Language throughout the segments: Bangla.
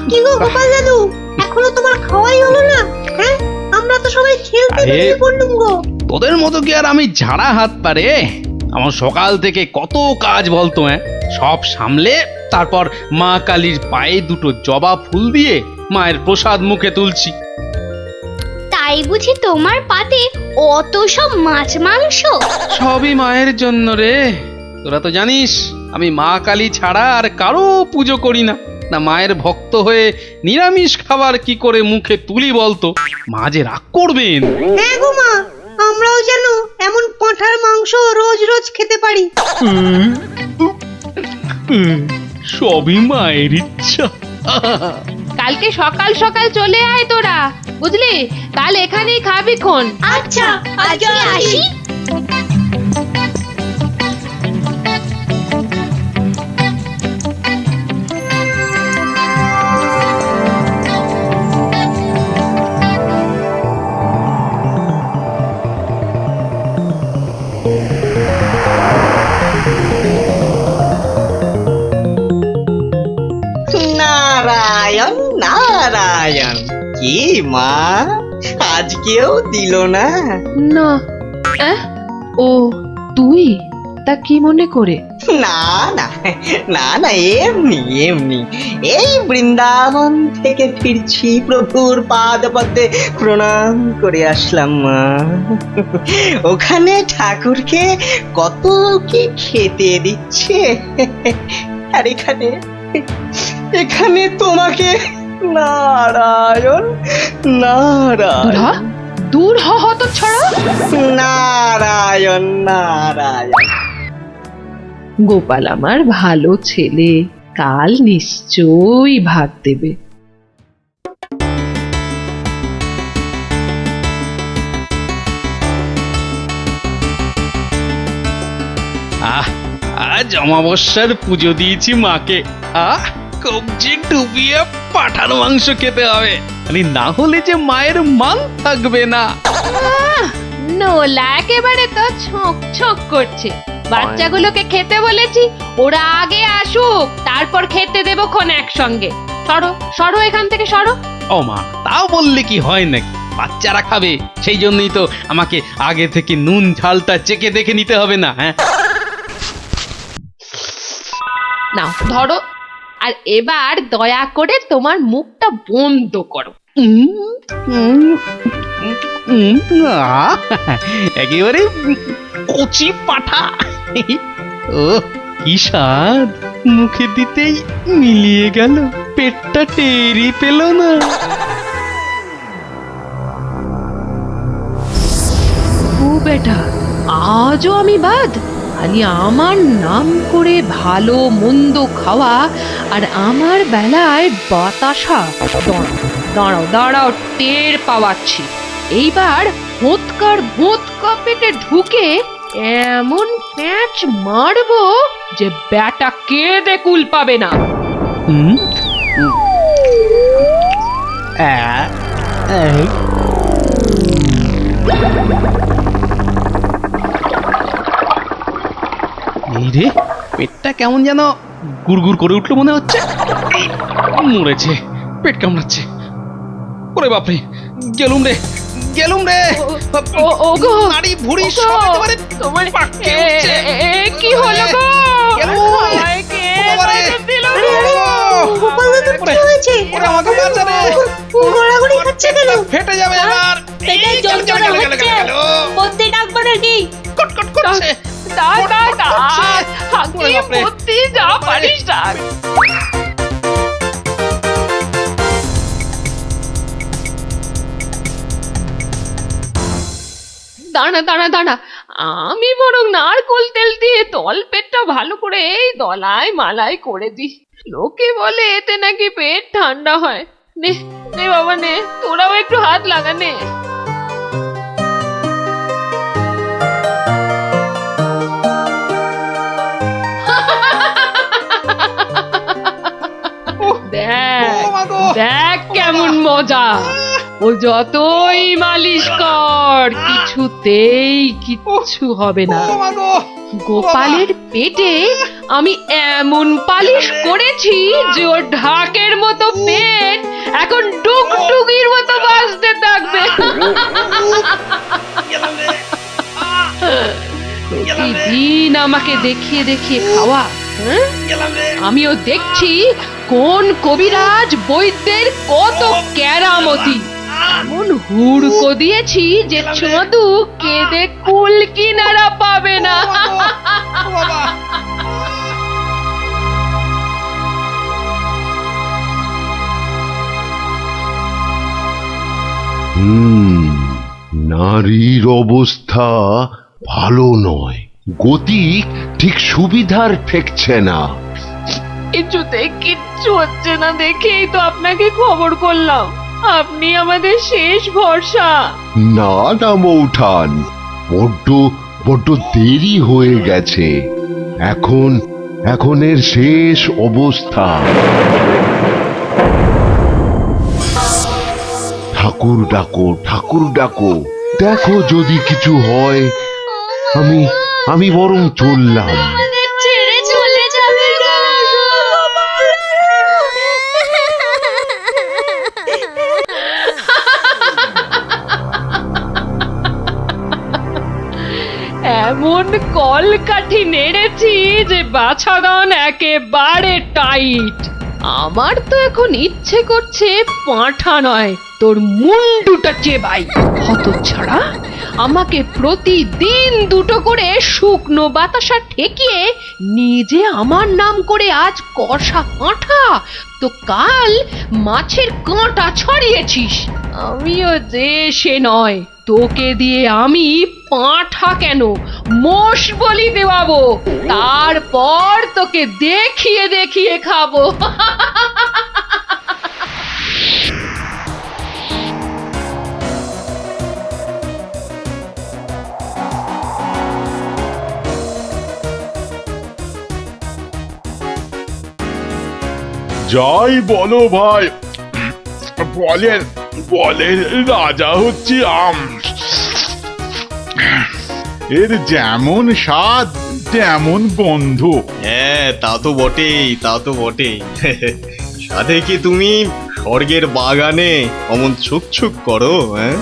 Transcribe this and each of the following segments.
কি গো গোপাল দাদু, এখনো তোমার খাওয়াই হলো না? হ্যাঁ, আমরা তো সবাই খেলতে বেরিয়ে পড়লুম গো। তোদের মতো কি আর আমি ঝাড়া হাত পারে? আমার সকাল থেকে কত কাজ বলতো, সব সামলে তারপর মা কালীর পায়ে দুটো জবা ফুল দিয়ে মায়ের প্রসাদ মুখে তুলছি। তাই বুঝি তোমার পাতে অত সব মাছ মাংস? সবই মায়ের জন্য রে। তোরা তো জানিস আমি মা কালী ছাড়া আর কারো পুজো করি না। না মায়ের ভক্ত হয়ে নিরামিষ খাবার কি করে মুখে তুলি বলতো? মা যে রাগ করবেন। হ্যাঁ গো মা, আমরাও যেন এমন পাঁঠার মাংস রোজ রোজ খেতে পারি। সবই মায়ের ইচ্ছা। কালকে সকাল সকাল চলে আয় তোরা, বুঝলি? কাল এখানেই খাবি খন। আচ্ছা, আজকে আসি। নারায়ণ নারায়ণ, কি মা আজকেও দিল না? না, ও তুই? তা কি মনে করে? না না না না, এমনি এমনি এই বৃন্দাবন থেকে ফিরছি, প্রভুর পাদ পদ্মে প্রণাম করে আসলাম মা। ওখানে ঠাকুরকে কত কি খেতে দিচ্ছে, আর এখানে এখানে তোমাকে নারায়ণ নারায়ণ দূর হ হতচ্ছাড়া। নারায়ণ নারায়ণ। গোপাল আমার ভালো ছেলে, কাল নিশ্চয়ই ভাত দেবে। আজ অমাবস্যার পুজো দিয়েছি মাকে। কবজি ডুবিয়ে পাঠার মাংস খেতে হবে, না হলে যে মায়ের মান থাকবে না। নোলা একেবারে তো ছোঁক ছোঁক করছে। বাচ্চাগুলোকে খেতে বলেছি, ওরা আগে আসুক, তারপর খেতে দেবো খন একসঙ্গে। সরো সরো, এখান থেকে সরো। ও মা, তাও বললে কি হয় নাকি? বাচ্চারা খাবে, সেই জন্যই তো আমাকে আগে থেকে নুন ঝালটা চেকে দেখে নিতে হবে না? হ্যাঁ, নাও ধরো, আর এবার দয়া করে তোমার মুখটা বন্ধ করো। একেবারে কচি পাঠা। ও কি স্বাদ, মুখে দিতেই মিলিয়ে গেল, পেটটা টেরি পেল না। ও বেটা, আজও আমি বাদ? খালি আমার নাম করে ভালো মন্দ খাওয়া, আর আমার বেলায় বাতাসা। দাঁড়াও দাঁড়াও, টের পাওয়াচ্ছি। এইবার ভোঁতকার ভোঁতকা পেটে ঢুকে এমন প্যাঁচ মারবো যে ব্যাটা কেঁদে কুল পাবে না। এই রে, পেটটা কেমন যেন গুড়গুড় করে উঠলো মনে হচ্ছে। মরেছে, পেট কামড়াচ্ছে। ওরে বাপরে, গেলুম রে গেলুম রে। ওগো, নাড়ি ভুঁড়ি সব একেবারে তোমার পাককে উঠছে। কি হলো গো? গোপাল দাদু কি হয়েছে? ওরে আমাকে বাঁচা রে, গড়াগড়ি খাচ্ছে কেন? ফেটে যাবে এবার। পেটের যন্ত্রণা হচ্ছে, বদ্যি ডাকবো নাকি? কটকট করছে। যা পারিস ডাক। দাঁড়া দাঁড়া দাঁড়া, আমি বরং নারকোল তেল দিয়ে তল পেটটা ভালো করে এই দলাই মালাই করে দিই। লোকে বলে এতে নাকি পেট ঠান্ডা হয়। নে নে বাবা নে, তোরাও একটু হাত লাগা নে। দেখ কেমন মজা। ও যতই মালিশ কর, কিছুতেই কিচ্ছু হবে না। গোপালের পেটে আমি এমন পালিশ করেছি যে ওর ঢাকের মতো পেট এখন ডুগডুগির মতো বাজতে থাকবে। প্রতিদিন আমাকে দেখিয়ে দেখিয়ে খাওয়া, হ্যাঁ? আমিও দেখছি কোন কবিরাজ বৈদ্যের কত কেরামতি। এমন হুড়কো দিয়েছি যে ছদু কেঁদে কুল কিনারা পাবে না। নারীর অবস্থা ভালো নয়, গতি ঠিক সুবিধার ঠেকছে না। কিছুতেই কিচ্ছু হচ্ছে না দেখেই তো আপনাকে খবর করলাম। আপনি আমাদের শেষ ভরসা। না না মৌঠান, বড্ড বড্ড দেরি হয়ে গেছে। এখনের শেষ অবস্থা। ঠাকুর ডাকো, ঠাকুর ডাকো, দেখো যদি কিছু হয়। আমি বরং চললাম। ছেড়ে চলে যাবে গো। এমন কলকাঠি নেড়েছি যে বাছাধন একেবারে টাইট। আমার তো এখন ইচ্ছে করছে পাঁঠা নয়, তোর মুন্ডুটা চেবাই। হতচ্ছাড়া, আমাকে প্রতিদিন দুটো করে শুকনো বাতাসা ঠেকিয়ে নিজে আমার নাম করে আজ কষা পাঁঠা, তো কাল মাছের কাঁটা ছড়িয়েছিস। আমিও যে সে নয়, তোকে দিয়ে আমি পাঁঠা কেন মোষ বলি দেওয়াবো, তারপর তোকে দেখিয়ে দেখিয়ে খাবো। যাই বলো ভাই, বলেন বলেন রাজা হচ্ছে আম। এর যেমন স্বাদ তেমন গন্ধ। হ্যাঁ, তা তো বটেই, তা তো বটেই। সাথে কি তুমি স্বর্গের বাগানে অমন ছুক ছুক করো? হ্যাঁ,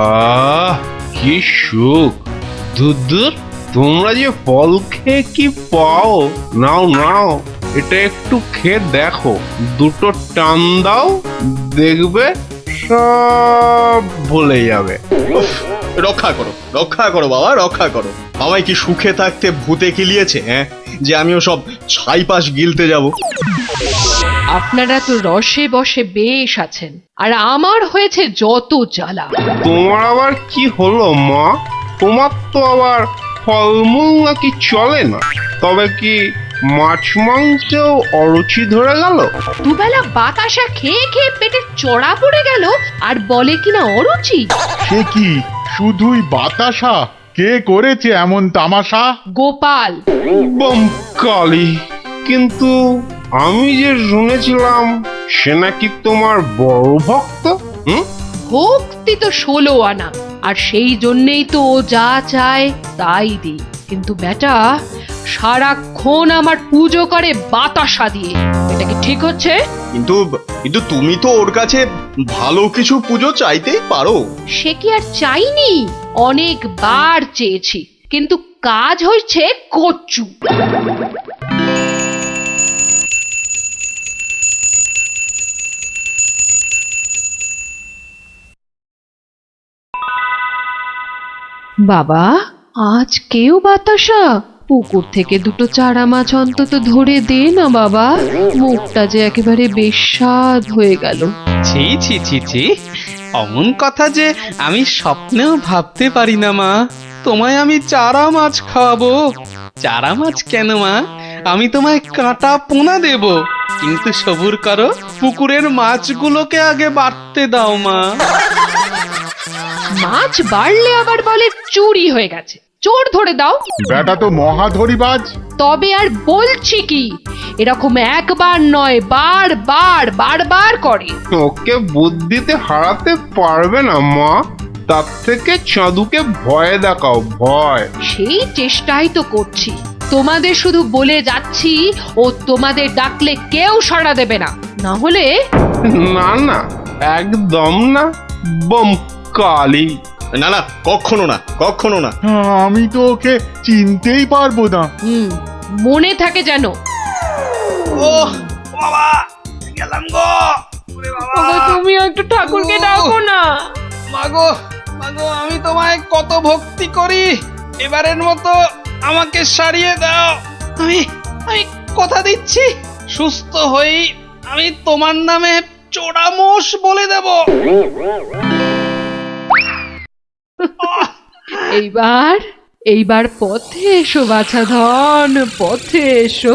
আহ কি সুখ! দূর তোমরা যে ফল খেয়ে কি পাও, নাও নাও, এটা একটু খেয়ে দেখো, দুটো টান দাও, দেখবে সব ভুলে যাবে। রক্ষা করো, রক্ষা করো বাবা, রক্ষা করো। আমায় কি সুখে থাকতে ভূতে কিলিয়েছে? হ্যাঁ, যে আমিও সব ছাইপাশ গিলতে যাব। আপনারা তো রসে বসে বেশ আছেন, আর আমার হয়েছে যত জ্বালা। তোমার আবার কি হলো মা? তোমার তো আবার ফলমূল নাকি চলে না, তবে কি মাছ মাংসেও অরুচি ধরে গেল? দুবেলা বাতাসা খেয়ে খেয়ে পেটে চড়া পড়ে গেল, আর বলে কিনা অরুচি। সে কি শুধুই বাতাসা? কে করেছে এমন তামাশা? গোপাল। বম কালী! কিন্তু আমি যে শুনেছিলাম সে নাকি তোমার বড় ভক্ত। ভক্তি তো 16 আনা, আর সেই জন্যেই তো ও যা চায় তাই দিই। কিন্তু বেটা সারাক্ষণ আমার পুজো করে বাতাসা দিয়ে, এটা কি ঠিক হচ্ছে? কিন্তু কিন্তু তুমি তো ওর কাছে ভালো কিছু পুজো চাইতেই পারো। সে কি আর চাইনি? অনেকবার চেয়েছি, কিন্তু কাজ হয়েছে কচু। বাবা, আজ কেউ বাতাসা? পুকুর থেকে দুটো চারা মাছ অন্তত ধরে দে না বাবা, মুখটা যে একেবারে বেস্বাদ হয়ে গেল। ছি ছি ছি ছি, অমন কথা যে আমি স্বপ্নেও ভাবতে পারি না মা। তোমায় আমি চারা মাছ খাওয়াবো। চারা মাছ কেন মা, আমি তোমায় কাঁটা পোনা দেব, কিন্তু সবুর করো, পুকুরের মাছগুলোকে আগে বাড়তে দাও মা। মাছ বাড়লে আবার বলে চুরি হয়ে গেছে, চোর ধরে দাও। বেটা তো মহাধরিবাজ। তবে আর বলছি কি, এরকম একবার নয়, বারবার করে। ওকে বুদ্ধিতে হারাতে পারবে না মা, তার থেকে চাঁদুকে ভয় দেখাও, ভয়। সেই চেষ্টাই তো করছি। তোমাদের শুধু বলে যাচ্ছি, ও তোমাদের ডাকলে কেউ সাড়া দেবে না, না হলে না না, একদম না, বম কালি। না না, কখনো না, কখনো না। আমি তো ওকে চিনতেই পারবো না। মনে থাকে যেন। ও বাবা, গেলাম গো। ওরে বাবা, ওগো, তুমি একটু ঠাকুরকে ডাকো না। মাগো মাগো, আমি তোমায় কত ভক্তি করি, এবারের মতো আমাকে সারিয়ে দাও। আমি আমি কথা দিচ্ছি, সুস্থ হই আমি তোমার নামে চোরামোষ বলে দেব। এইবার পথে এসো বাছা ধন, পথে এসো।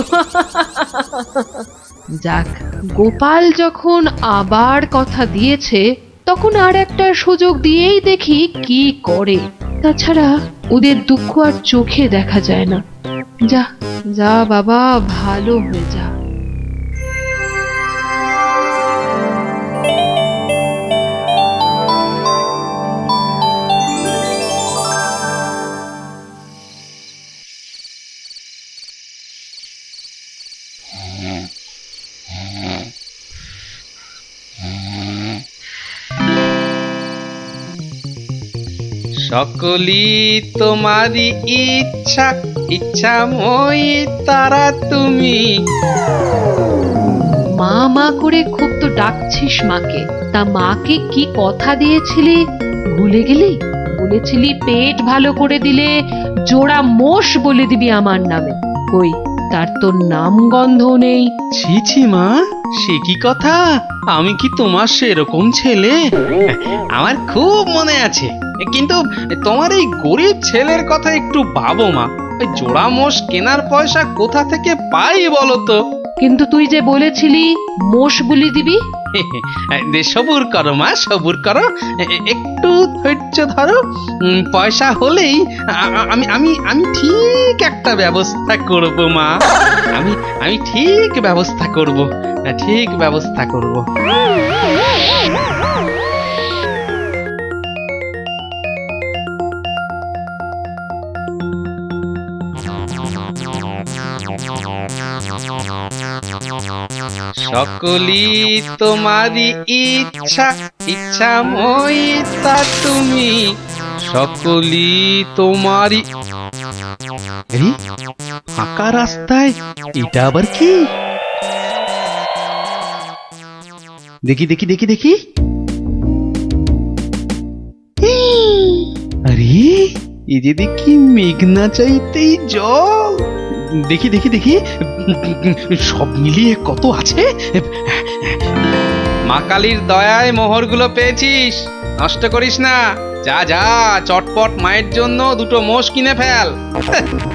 যাক, গোপাল যখন আবার কথা দিয়েছে, তখন আর একটা সুযোগ দিয়েই দেখি কি করে। তাছাড়া ওদের দুঃখ আর চোখে দেখা যায় না। যা যা বাবা, ভালো হয়ে যা। সকলি তোমারই ইচ্ছা, ইচ্ছাময়ী তারা তুমি। মা মা করে খুব তো ডাকছিস মাকে, তা মাকে কি কথা দিয়েছিলি ভুলে গেলি? বলেছিলি পেট ভালো করে দিলে জোড়া মোষ বলে দিবি আমার নামে। কই, তার তো নাম গন্ধ নেই। ছি ছি মা, সে কি কথা? আমি কি তোমার সেরকম ছেলে? আমার খুব মনে আছে, কিন্তু তোমার এই গরিব ছেলের কথা একটু ভাবো মা। ওই জোড়া মোষ কেনার পয়সা কোথা থেকে পাই বলো তো? কিন্তু তুই যে বলেছিলি মোষ বলি দিবি। সবুর করো মা, সবুর করো, একটু ধৈর্য ধরো। পয়সা হলেই আমি আমি আমি ঠিক একটা ব্যবস্থা করব মা। আমি ঠিক ব্যবস্থা করব, ঠিক ব্যবস্থা করব। সকলি তোমারই ইচ্ছা, ইচ্ছাময়ী তা তুমি। সকলি তোমারই। এই ফাঁকা রাস্তায় এটা আবার কি? দেখি দেখি দেখি দেখি। আরে, এই যে দেখি মেঘনা চাইতেই জল। দেখি দেখি দেখি, সব মিলিয়ে কত আছে। মা কালীর দয়ায় মোহরগুলো পেয়েছিস, নষ্ট করিস না। যা যা, চটপট মায়ের জন্য দুটো মোষ কিনে ফেল।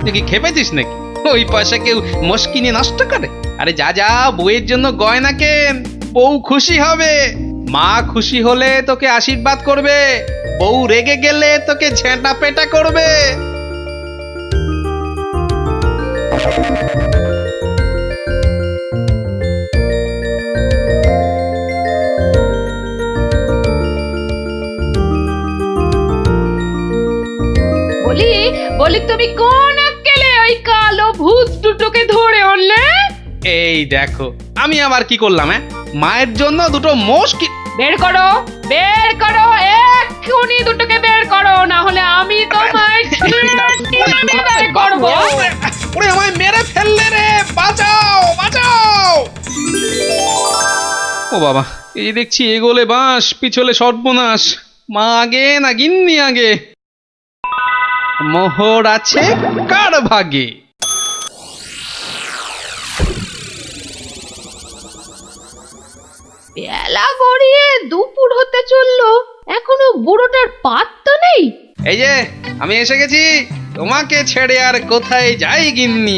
তুই কি খেপেছিস নাকি? ওই পয়সা কেউ মোষ কিনে নষ্ট করে? আরে যা যা, বউয়ের জন্য গয়না কেন, বউ খুশি হবে। মা খুশি হলে তোকে আশীর্বাদ করবে, বউ রেগে গেলে তোকে ঝেঁটা পেটা করবে। বলি বলি, তুমি কোন আক্কেলে ওই কালো ভূত দুটোকে ধরে আনলে? এই দেখো, আমি আবার কি করলাম? মায়ের জন্য দুটো মোষ কি। বের করো, বের করো, এক্ষুনি দুটোকে বের করো, না হলে আমি তোমায় বের করব। ওরে, আমায় মেরে ফেললে রে, বাঁচাও বাঁচাও। ও বাবা, এই দেখছি এগোলে বাঁশ, পিছলে সর্বনাশ। মা আগে না গিন্নি আগে? মোহর আছে কার ভাগে? বেলা গড়িয়ে দুপুর হতে চললো, এখনো বুড়োটার পাত্তা নেই। এই যে আমি এসে গেছি, তোমাকে ছেড়ে আর কোথায় যাই গিন্নি?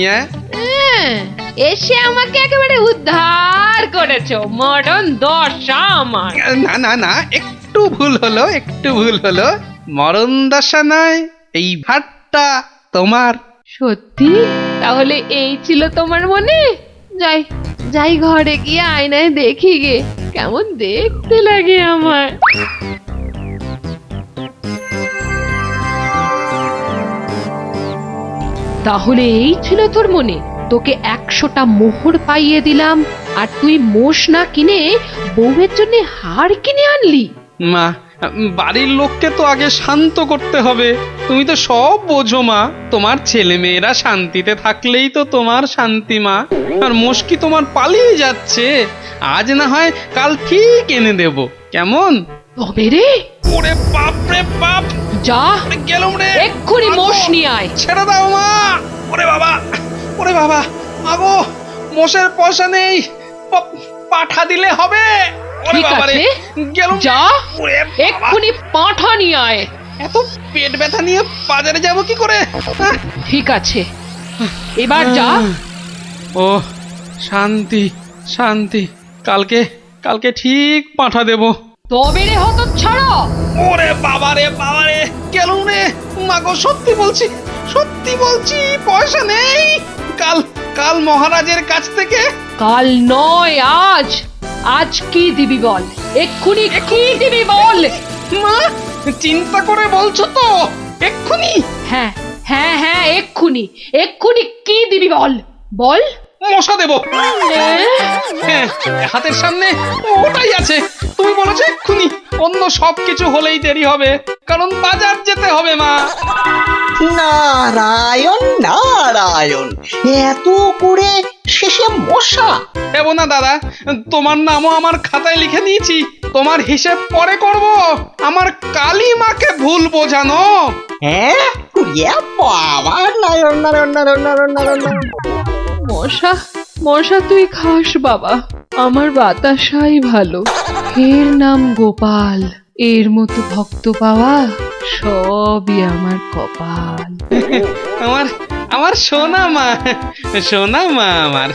এসে আমাকে একেবারে উদ্ধার করেছো, মরণ দশা আমার। না না না, একটু ভুল হলো, একটু ভুল হলো। মরণ দশা নয়, এই ভাটটা তোমার। সত্যি? তাহলে এই ছিল তোমার মনে? যাই যাই, ঘরে গিয়ে আয়নায় দেখি গে, কেমন দেখতে লাগে আমার। তাহলে এই ছিল তোর মনে? তোকে 100টা মোহর পাইয়ে দিলাম আর তুই মোষ না কিনে বউয়ের জন্য হার কিনে আনলি? মা, বাড়ির লোককে তো আগে শান্ত করতে হবে। তুমি তো সব বোঝো মা, তোমার ছেলে মেয়েরা শান্তিতে থাকলেই তো তোমার শান্তি মা। আর মুশকি তোমার পালিয়ে যাচ্ছে, আজ না হয় কাল ঠিক এনে দেব, কেমন? তবে রে, ওরে বাপ রে বাপ, যা গেলুম রে, এক্ষুনি মোষ নিয়ে আয়। ছেড়ে দাও মা। ওরে বাবা, ওরে বাবা, আগো মোষের পয়সা নেই, পাঠা দিলে হবে। ওরে ঠিক বাবা রে, আছে, গেলুম। যা ওরে বাবা, এক্ষুনি পাঁঠা নিয়ে আয়। এত পেট ব্যথা নিয়ে বাজারে যাব কি করে? ঠিক আছে, এবার যা। ও শান্তি শান্তি, কালকে কালকে ঠিক পাঠা দেব। তবে রে হতচ্ছাড়া, ওরে বাবা রে বাবা রে, গেলুম রে। মাগো সত্যি বলছি, সত্যি বলছি, পয়সা নেই। কাল কাল মহারাজের কাছ থেকে। কাল নয় আজ। আজ কি দিবি বল, এক্ষুনি কি দিবি বল। মা, চিন্তা করে বলছো তো? এক্ষুনি? হ্যাঁ হ্যাঁ হ্যাঁ, এক্ষুনি এক্ষুনি কি দিবি বল, বল। মশা দেব। হ্যাঁ, হাতের সামনে ওটাই আছে। তুমি বলেছো এক্ষুনি, অন্য সবকিছু হলেই দেরি হবে, কারণ বাজার যেতে হবে মা। নারায়ণ নারায়ণ, এত করে শেষে মশা? দেব না দাদা, তোমার নামও আমার খাতায় লিখে দিয়েছি। তোমার হিসেব পরে করব, আমার কালী মাকে ভুল বোঝানো। হ্যাঁ, ইয়ে বাবা, নারায়ণ নারায়ণ নারায়ণ নারায়ণ নারায়ণ। মশা মশা তুই খাস বাবা, আমার বাতাসাই ভালো। এর নাম গোপাল, এর মতো ভক্ত পাওয়া সবই আমার কপাল। আমার আমার সোনা মা, সোনা মা আমার।